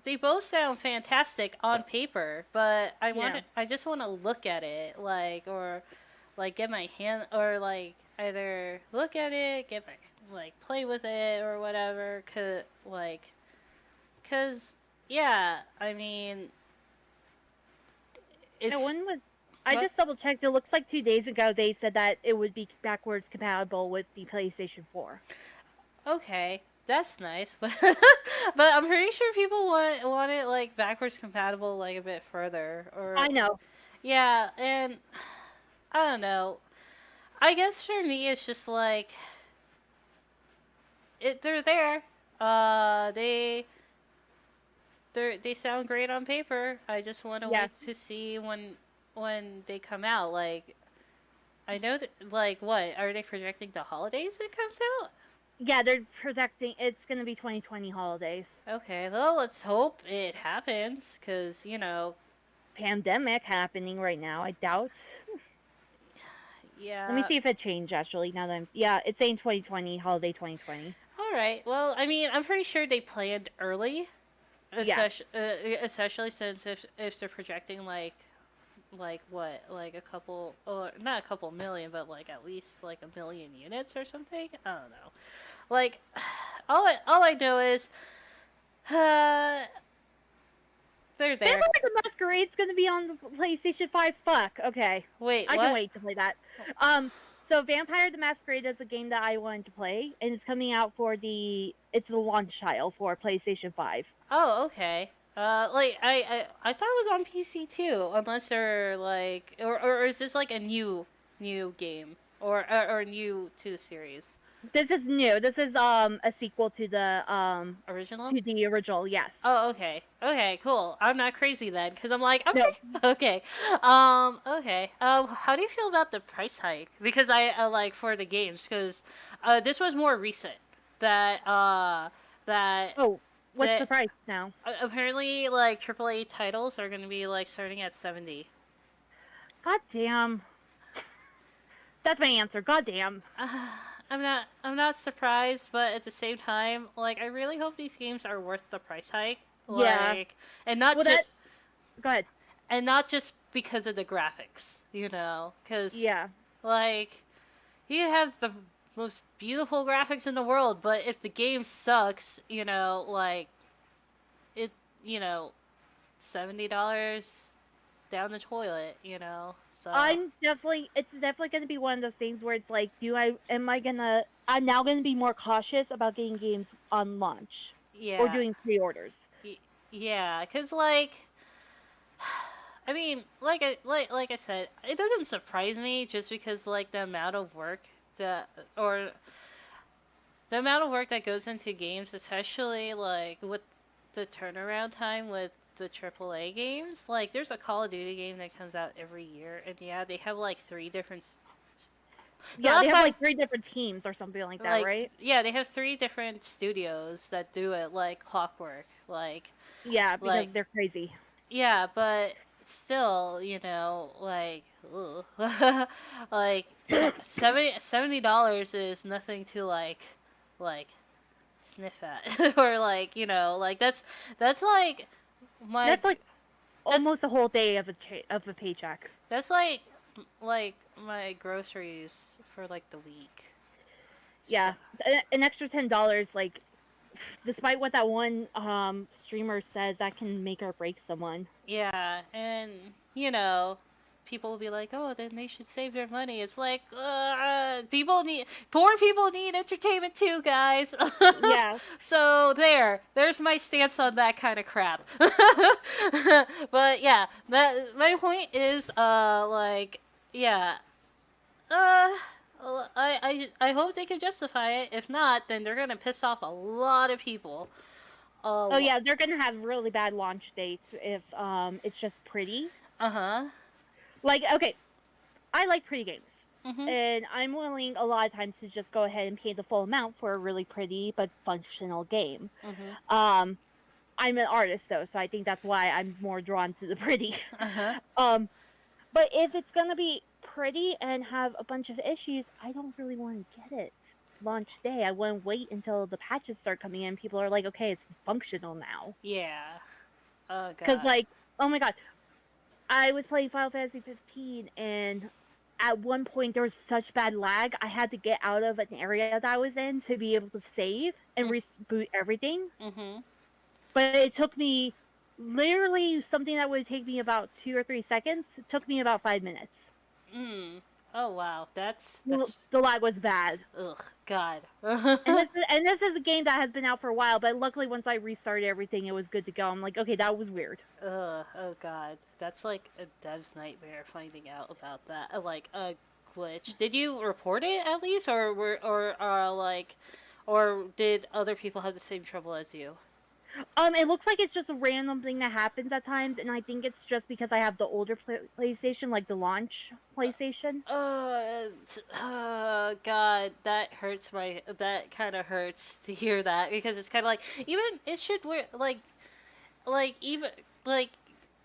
They both sound fantastic on paper, but Yeah. I just want to look at it, like, or like get my hand, or like either look at it, get my like play with it or whatever. Cause yeah, I mean No it's one was. I what just double checked. It looks like 2 days ago they said that it would be backwards compatible with the PlayStation 4. okay. That's nice, but but I'm pretty sure people want it like backwards compatible like a bit further, I or know. yeah, and I don't know. I guess for me, it's just like they're there. Uh, they they sound great on paper. I just want to Yeah. wait to see when they come out. Like I know that, like what are they projecting the holidays it comes out? Yeah, they're projecting it's going to be 2020 holidays. Okay, well let's hope it happens, cause you know, Pandemic happening right now. I doubt. Let me yeah. see if it changed actually. Now that yeah, it's saying 2020 holiday 2020. All right. Well, I mean, I'm pretty sure they planned early, Yeah. especially since if they're projecting like what, like a couple, or not a couple million, but like at least like a million units or something. I don't know. Like all I know is uh they're there. Vampire the Masquerade's gonna be on the PlayStation 5. Fuck. Okay. Wait, I can what? wait to play that. So Vampire the Masquerade is a game that I wanted to play, and it's coming out for it's the launch title for PlayStation 5. Oh, okay. Like I thought it was on PC too, unless they're like, or is this like a new game, or new to the series? This is new. This is a sequel Original? to the original, yes. Oh, okay. Okay, cool. I'm not crazy then, because I'm like, I'm No. pretty... Okay. Okay. How do you feel about the price hike? Because I, like, for the games, because, this was more recent. That, that, Oh, what's the that, price now? apparently, like, AAA titles are gonna be, like, starting at 70. God damn. That's my answer. God damn. I'm not surprised, but at the same time, like, I really hope these games are worth the price hike. Yeah. Like, and not Well, just that. Go ahead. and not just because of the graphics, you know, because Yeah. like you can have the most beautiful graphics in the world, but if the game sucks, you know, like it, you know, $70 down the toilet, you know. So It's definitely going to be one of those things where it's like, I'm now going to be more cautious about getting games on launch or yeah, doing pre-orders. yeah, because like I mean, like I said, it doesn't surprise me just because like the amount of work that or the amount of work that goes into games, especially like with the turnaround time with the AAA games. Like, there's a Call of Duty game that comes out every year, and yeah, they have like three different. The Yeah, they last have time, like 3 different teams or something like that, right? yeah, they have three different studios that do it like clockwork. Yeah, because Like they're crazy. yeah, but still, you know, ugh. Like $70 is nothing to like sniff at or like, you know, like that's like my That's like that almost a whole day of of a paycheck. that's like my groceries for like the week. So, Yeah, an extra $10, like, despite what that one streamer says, that can make or break someone. yeah, and you know, people will be like, oh, then they should save their money. It's like, poor people need entertainment too, guys. Yeah. So there's my stance on that kind of crap. But yeah, that my point is, like, yeah, uh, I hope they can justify it. If not, then they're gonna piss off a lot of people. Oh yeah, they're gonna have really bad launch dates if it's just pretty. Uh huh. Like, okay, I like pretty games. Mhm. And I'm willing a lot of times to just go ahead and pay the full amount for a really pretty but functional game. Mhm. I'm an artist though, so I think that's why I'm more drawn to the pretty. Uh huh. But if it's gonna be pretty and have a bunch of issues, I don't really want to get it launch day. I want to wait until the patches start coming in. People are like, okay, it's functional now. Yeah. Oh Because god. like, oh my god, I was playing Final Fantasy 15 and at one point there was such bad lag I had to get out of an area that I was in to be able to save and reboot everything. Mhm. But it took me literally something that would take me about 2 or 3 seconds. It took me about 5 minutes. Mm. Oh wow. That's The lag was bad. ugh. God. And this is a game that has been out for a while, but luckily once I restarted everything, it was good to go. I'm like, okay, that was weird. Ugh. Oh god. That's like a dev's nightmare finding out about that. Like a glitch. Did you report it at least, or did other people have the same trouble as you? It looks like it's just a random thing that happens at times, and I think it's just because I have the older PlayStation, like the launch PlayStation. God, that hurts my. That kind of hurts to hear that because it's kind of like even it should work even like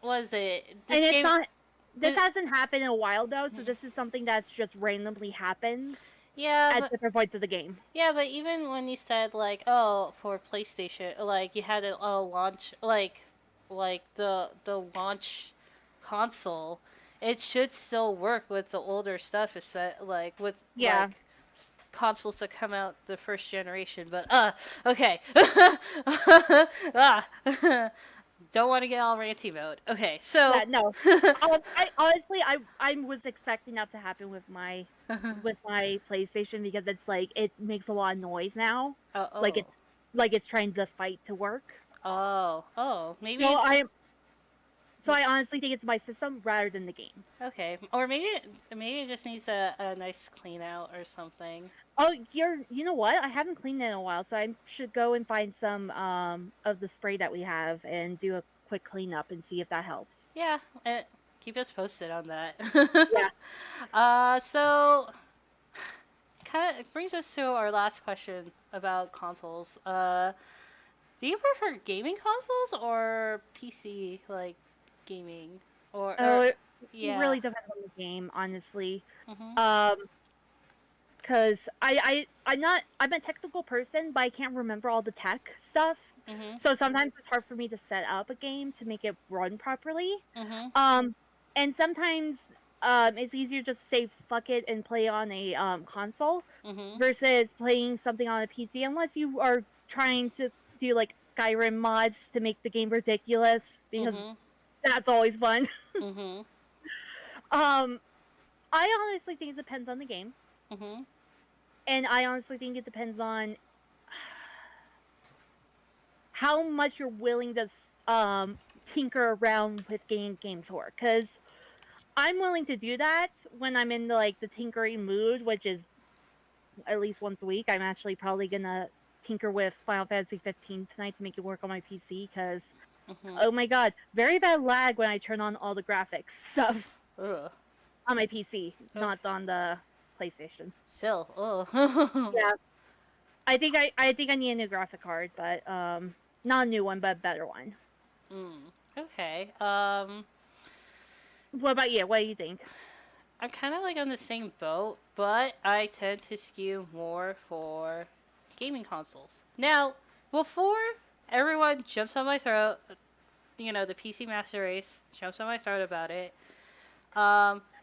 was it And this it's game? not. This This, hasn't happened in a while though, so this is something that's just randomly happens yeah, at but different points of the game. yeah, but even when you said like oh for PlayStation, like you had a launch like the launch console, it should still work with the older stuff, like with Yeah. like consoles that come out the first generation. But okay, ah, don't want to get all ranty mode. Okay, so Yeah, no. I honestly, I was expecting that to happen with my PlayStation because it's like it makes a lot of noise now. Like oh it's trying to fight to work. maybe So I honestly think it's my system rather than the game. okay, or maybe it just needs a nice clean out or something. Oh, you know what? I haven't cleaned it in a while, so I should go and find some of the spray that we have and do a quick cleanup and see if that helps. Yeah, keep us posted on that. Yeah. So kind of brings us to our last question about consoles. Do you prefer gaming consoles or PC like gaming Oh, it yeah? really depends on the game, honestly. Mhm. Because I'm a technical person, but I can't remember all the tech stuff. Mhm. So sometimes it's hard for me to set up a game to make it run properly. Mhm. And sometimes it's easier just to say fuck it and play on a console Mhm. versus playing something on a PC, unless you are trying to do like Skyrim mods to make the game ridiculous, because Mhm. that's always fun. Mhm. um, I honestly think it depends on the game. Mhm. And I honestly think it depends on how much you're willing to tinker around with getting games to work. Because I'm willing to do that when I'm in the tinkering mood, which is at least once a week. I'm actually probably gonna tinker with Final Fantasy 15 tonight to make it work on my PC. Because Mhm. oh my god, very bad lag when I turn on all the graphics stuff Ugh. on my PC, not on the PlayStation. Still. Ugh. Yeah. I think I need a new graphic card, but not a new one, but a better one. Okay. What about you? What do you think? I'm kind of like on the same boat, but I tend to skew more for gaming consoles. Now, before everyone jumps on my throat, the PC Master Race jumps on my throat about it.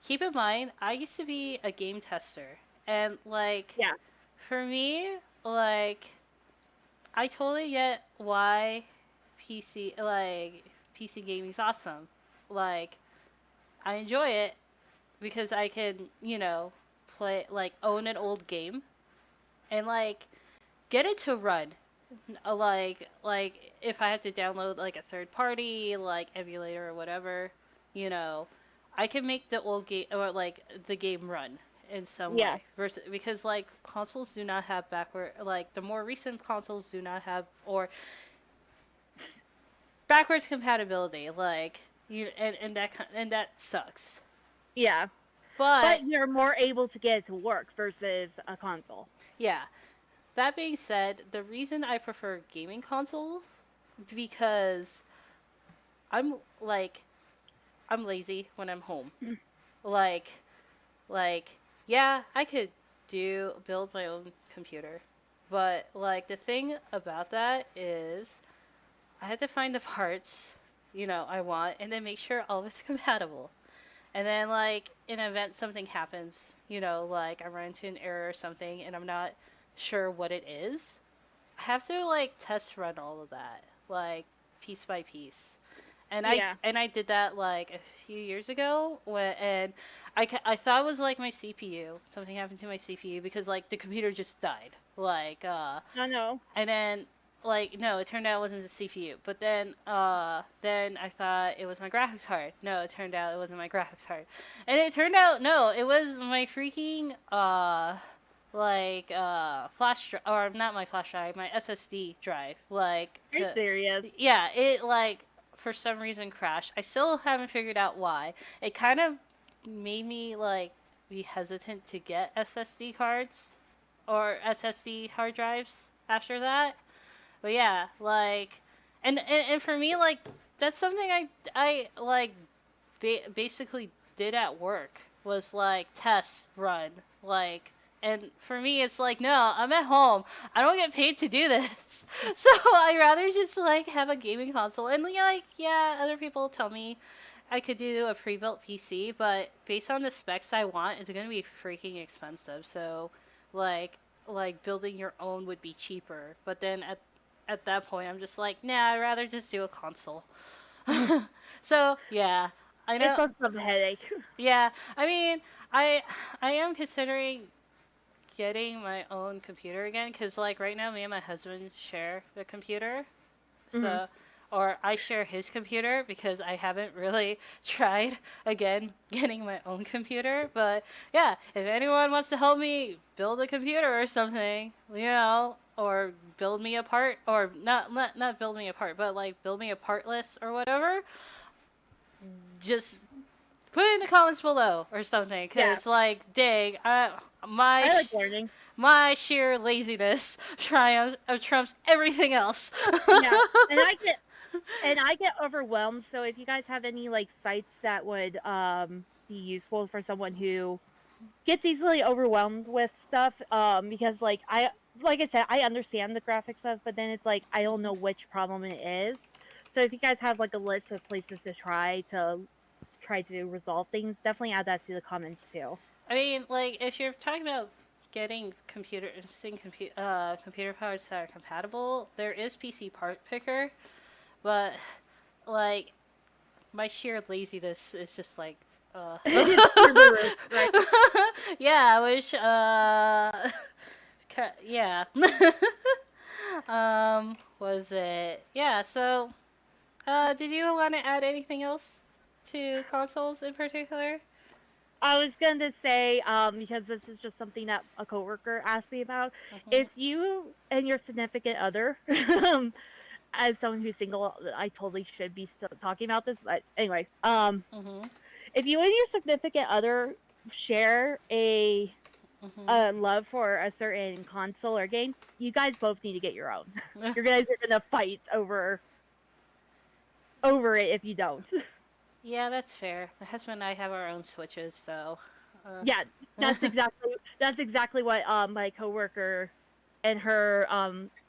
Keep in mind, I used to be a game tester, and like, Yeah. for me, like, I totally get why PC gaming's awesome. Like, I enjoy it, because I can, play, like, own an old game and, like, get it to run. Like if I had to download like a third party like emulator or whatever, you know, I can make the old game or like the game run in some Yeah. way. Versus because like consoles do not have backward, like the more recent consoles do not have, or backwards compatibility, like you and that sucks. Yeah. But But you're more able to get it to work versus a console. yeah, that being said, the reason I prefer gaming consoles because I'm like I'm lazy when I'm home. Like like yeah, I could build my own computer. But like the thing about that is I had to find the parts, I want and then make sure all of it's compatible. And then like in an event something happens, like I run into an error or something and I'm not sure what it is. I have to like test run all of that, like piece by piece. Yeah. And I did that like a few years ago and I thought it was like my CPU. Something happened to my CPU because like the computer just died. No, no. And then like no, it turned out it wasn't the CPU. But then I thought it was my graphics card. No, it turned out it wasn't my graphics card. And it turned out no, it was my freaking flash or not my flash drive, my SSD drive. Are you serious? Yeah, it like for some reason crashed. I still haven't figured out why. It kind of made me like be hesitant to get SSD cards or SSD hard drives after that. But yeah, like and for me like that's something I like basically did at work was like test run like and for me it's like no, I'm at home, I don't get paid to do this. So I rather just like have a gaming console and like yeah, other people tell me I could do a pre-built PC, but based on the specs I want it's gonna be freaking expensive. So like building your own would be cheaper, but then at that point I'm just like nah, I'd rather just do a console. So yeah, I It's know. a headache. Yeah, I mean, I I am considering getting my own computer again because like right now me and my husband share the computer, Hmm. so or I share his computer because I haven't really tried again getting my own computer. But yeah, if anyone wants to help me build a computer or something, or build me a part, or not build me a part, but like build me a part list or whatever, just put it in the comments below or something Yeah. because like dang my I like learning. my sheer laziness trumps everything else. Yeah. And I get overwhelmed. So if you guys have any like sites that would be useful for someone who gets easily overwhelmed with stuff, because like I said, I understand the graphic stuff, but then it's like I don't know which problem it is. So if you guys have like a list of places to try to resolve things, definitely add that to the comments too. I mean, like if you're talking about getting computer parts that are compatible, there is PC Part Picker, but like my sheer laziness is just like It's through the roof, right? yeah, which yeah. Was it? Yeah, so did you want to add anything else to consoles in particular? I was going to say, because this is just something that a coworker asked me about. Mm-hmm. If you and your significant other, as someone who's single, I totally should be talking about this. But anyway, Mm-hmm. if you and your significant other share Mm-hmm. a love for a certain console or game, you guys both need to get your own. You guys are gonna fight over it if you don't. Yeah, that's fair. My husband and I have our own switches, so. Yeah, that's exactly what my coworker and her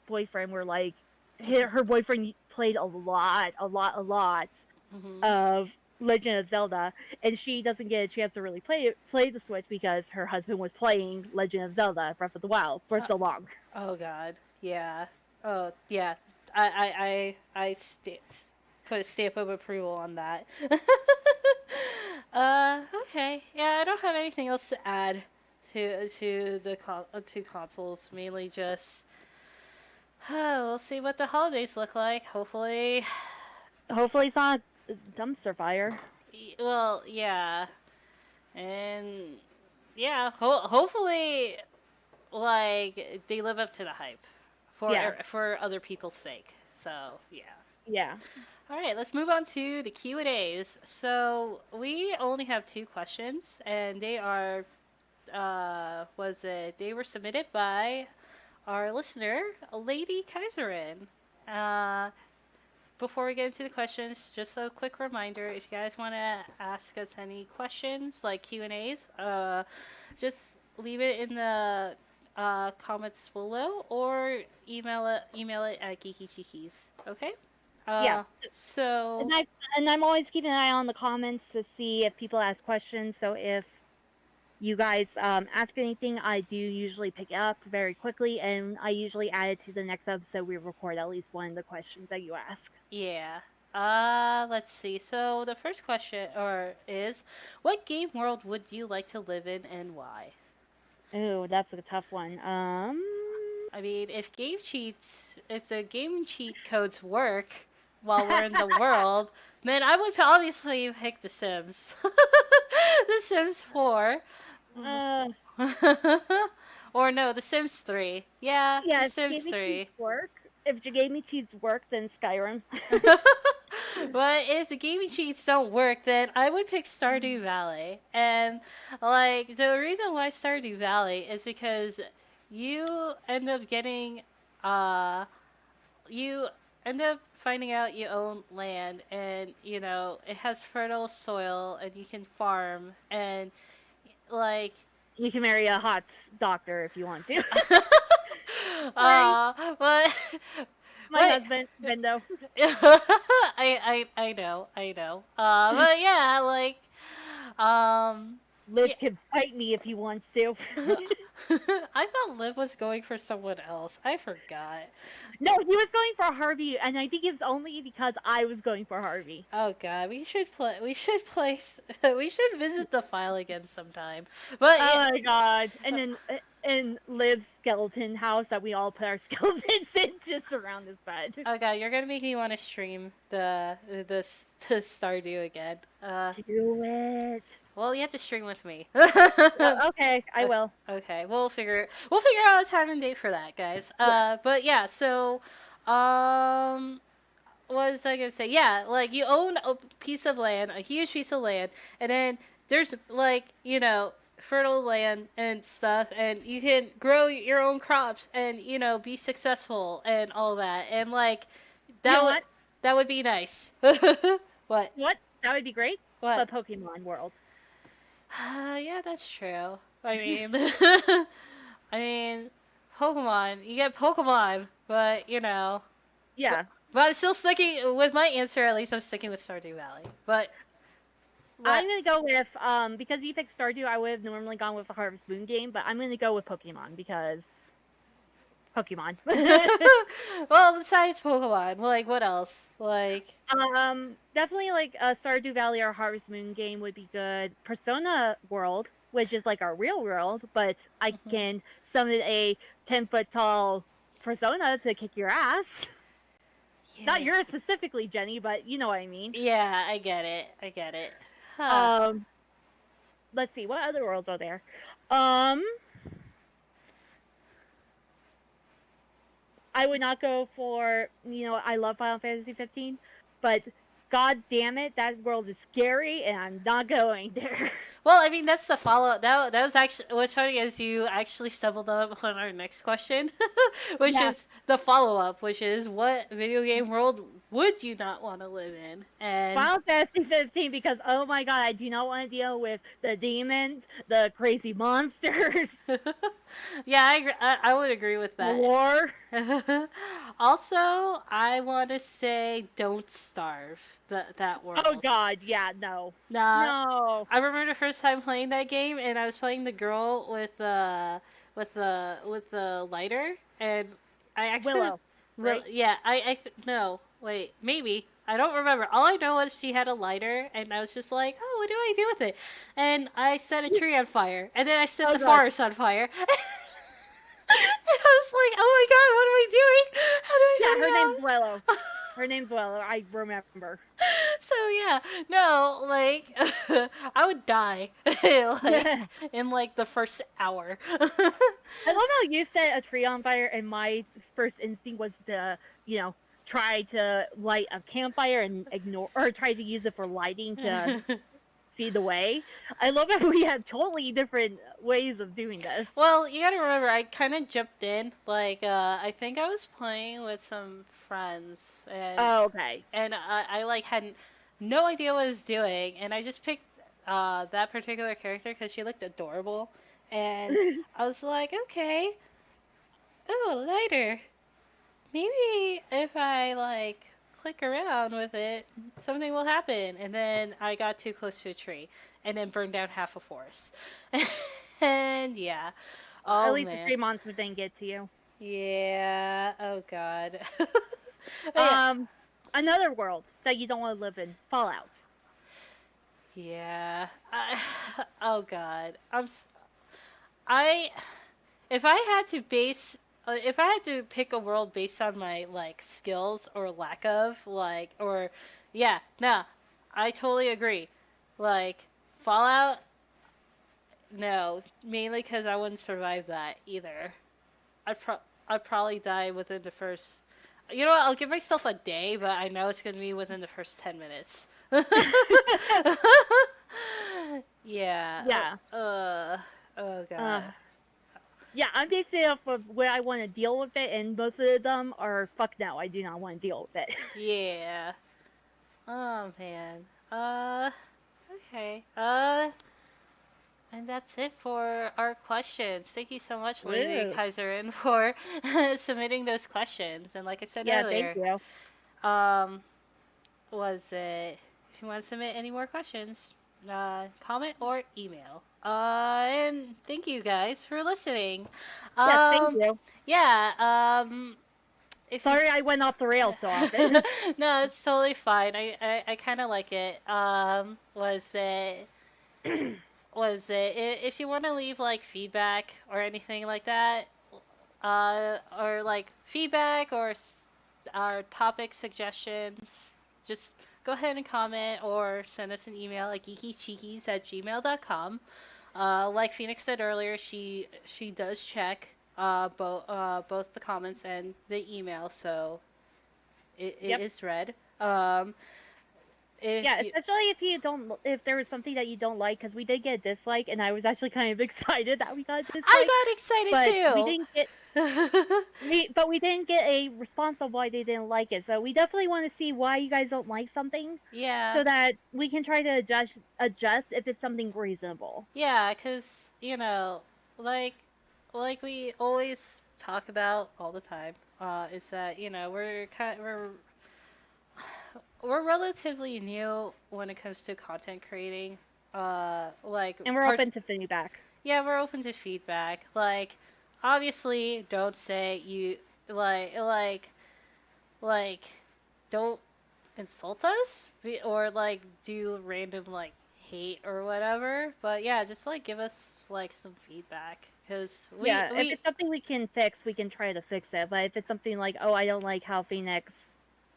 boyfriend were like. Her boyfriend played a lot Mm-hmm. of Legend of Zelda, and she doesn't get a chance to really play the Switch because her husband was playing Legend of Zelda Breath of the Wild for so long. Oh God, yeah. Oh yeah. I put a stamp of approval on that. Okay. Yeah, I don't have anything else to add to consoles. Mainly just we'll see what the holidays look like. Hopefully, Hopefully, it's not a dumpster fire. well, yeah, and yeah, hopefully, like they live up to the hype Yeah, for other people's sake. So yeah. yeah, All right, let's move on to the Q and A's. So we only have two questions, and they are they were submitted by our listener, Lady Kaiserin. Uh, Before we get into the questions, just a quick reminder: if you guys want to ask us any questions, like Q and A's, just leave it in the comments below, or email it at Geeky Chickies. Okay. yeah. So And I'm always keeping an eye on the comments to see if people ask questions. So if you guys ask anything, I do usually pick it up very quickly, and I usually add it to the next episode we record at least one of the questions that you ask. yeah. Let's see. So the first question is, what game world would you like to live in and why? Oh, that's a tough one. I mean, if the game cheat codes work while we're in the world, then I would obviously pick The Sims. The Sims 4. uh, Or no, The Sims 3. Yeah, yeah, The if Sims gaming cheats 3. work, if gaming cheats work, then Skyrim. But if the gaming cheats don't work, then I would pick Stardew Valley. And like the reason why Stardew Valley is because you end up getting uh you end up finding out you own land, and it has fertile soil and you can farm, and like You can marry a hot doctor if you want to. Sorry, but my husband, Bendo. I know. But yeah, like um yeah. Liv can fight me if he wants to. I thought Liv was going for someone else. I forgot. No, he was going for Harvey, and I think it was only because I was going for Harvey. Oh god, we should play. We should place. We should visit the file again sometime. But Oh my god! And then in Liv's skeleton house that we all put our skeletons in to surround his bed. oh god, you're gonna make me want to stream the Stardew again. Do it. Well, you have to stream with me. Okay, I will. Okay, we'll figure out a time and date for that, guys. But yeah, so what was I gonna say? Yeah, like you own a piece of land, a huge piece of land, and then there's like fertile land and stuff, and you can grow your own crops and be successful and all that, and like You know that would what? that would be nice. What? What? That would be great. What? But Pokemon World. Yeah, that's true. I mean, I mean, Pokemon. You get Pokemon, but Yeah. But I'm still sticking with my answer. At least I'm sticking with Stardew Valley. But I'm gonna go with because you picked Stardew. I would have normally gone with a Harvest Moon game, but I'm gonna go with Pokemon because Pokemon. well, besides Pokemon, like what else? Like Definitely like a Stardew Valley or Harvest Moon game would be good. Persona World, which is like our real world, but I can summon a 10-foot tall persona to kick your ass. yeah. Not yours specifically, Jenny, but you know what I mean. Yeah, I get it. Huh. Let's see, what other worlds are there? I would not go for, I love Final Fantasy 15, but god damn it, that world is scary and I'm not going there. Well, I mean that's the follow up. That was actually what's funny is you actually stumbled up on our next question, which is the follow up, which is what video game world would you not want to live in? And Final Fantasy 15 because oh my god, I do not want to deal with the demons, the crazy monsters, yeah, I would agree with that. war. Also, I want to say don't starve that world. Oh god, yeah, no. Nah, No. I remember the first time playing that game, and I was playing the girl with the lighter, and I actually Willow. Right? yeah, no, Wait, maybe. I don't remember. All I know was she had a lighter, and I was just like, oh, what do I do with it? And I set a tree on fire, and then I set Oh the god. forest on fire. And I was like, oh my god, what am I doing? How do I Yeah, put her name's it Willow. out? Her name's Willow. I remember. So yeah, no, like I would die like I in like the first hour. love how you set a tree on fire, and my first instinct was to, try to light a campfire and ignore, or try to use it for lighting to see the way. I love how we have totally different ways of doing this. Well, you gotta remember, I kind of jumped in. Like, I think I was playing with some friends, Oh, okay. and I like had no idea what I was doing, and I just picked that particular character because she looked adorable, and I was like, okay, oh, lighter. Maybe if I like click around with it, something will happen. And then I got too close to a tree, and then burned down half a forest. And yeah, At oh least the tree man, monster didn't get to you. yeah, oh god. But yeah, Another world that you don't want to live in, Fallout. yeah. Oh god, I if I had to base if I had to pick a world based on my like skills or lack of like or yeah, no, I totally agree. Like Fallout, no, mainly because I wouldn't survive that either. I'd probably die within the first. You know what? I'll give myself a day, but I know it's gonna be within the first 10 minutes. Yeah. Yeah. Oh Uh, god. yeah, I'm basing it off of where I want to deal with it, and most of them are fuck no, I do not want to deal with it. Yeah. Oh man. Okay. And that's it for our questions. Thank you so much, Lady Woo. Kaiserin, for submitting those questions. And like I said Yeah, thank earlier, you. um, was it if you want to submit any more questions, comment or email. And thank you guys for listening. Yes, thank Um, you. yeah. If you Sorry I went off the rails so often. no, it's totally fine. I kind of like it. If you want to leave like feedback or anything like that, or like feedback or our topic suggestions, just go ahead and comment or send us an email at geekychickies@gmail.com. Like Phoenix said earlier, she does check both the comments and the email, so it Yep. is read. Um, if Yeah, you, especially if there was something that you don't like, because we did get a dislike, and I was actually kind of excited that we got a dislike, I got excited but we too. didn't get we didn't get a response of why they didn't like it. So we definitely want to see why you guys don't like something, Yeah, so that we can try to adjust if it's something reasonable. yeah, because like like we always talk about all the time, is that we're relatively new when it comes to content creating. Like And we're open to feedback. yeah, we're open to feedback. Like, obviously, don't say you like like don't insult us or like do random like hate or whatever. But yeah, just like give us like some feedback because Yeah, if we it's something we can fix, we can try to fix it. But if it's something like, oh, I don't like how Phoenix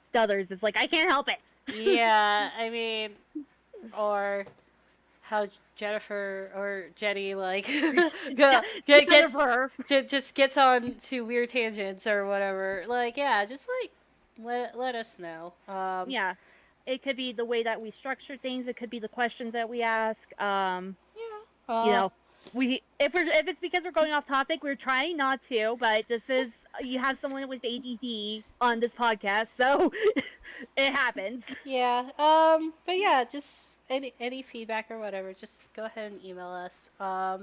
stutters, it's like I can't help it. yeah, I mean, or how Jennifer or Jenny like Jennifer. just gets on to weird tangents or whatever. Like yeah, just like let us know. Yeah, it could be the way that we structure things. It could be the questions that we ask. Yeah. You know, if it's because we're going off topic, we're trying not to. But this is you have someone with ADD on this podcast, so it happens. Yeah. But yeah, just any feedback or whatever, just go ahead and email us. Yeah.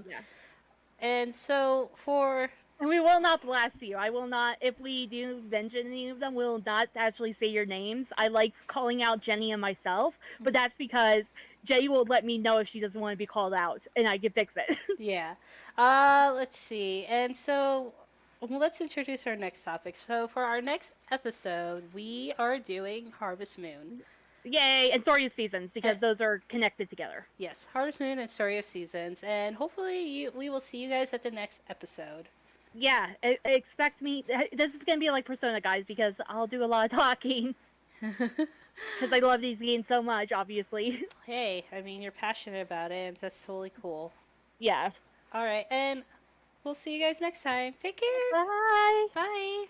And so for And we will not blast you. I will not. If we do mention any of them, we will not actually say your names. I like calling out Jenny and myself, but that's because Jenny will let me know if she doesn't want to be called out, and I can fix it. yeah, let's see. And so let's introduce our next topic. So, for our next episode, we are doing Harvest Moon. Yay! And Story of Seasons, Uh, because those are connected together. yes, Harvest Moon and Story of Seasons. And hopefully, we will see you guys at the next episode. Yeah, expect me. This is gonna be like Persona, guys, because I'll do a lot of talking. Because I love these games so much, obviously. Hey, I mean, you're passionate about it, and that's totally cool. Yeah. Alright, and we'll see you guys next time. Take care. Bye! Bye.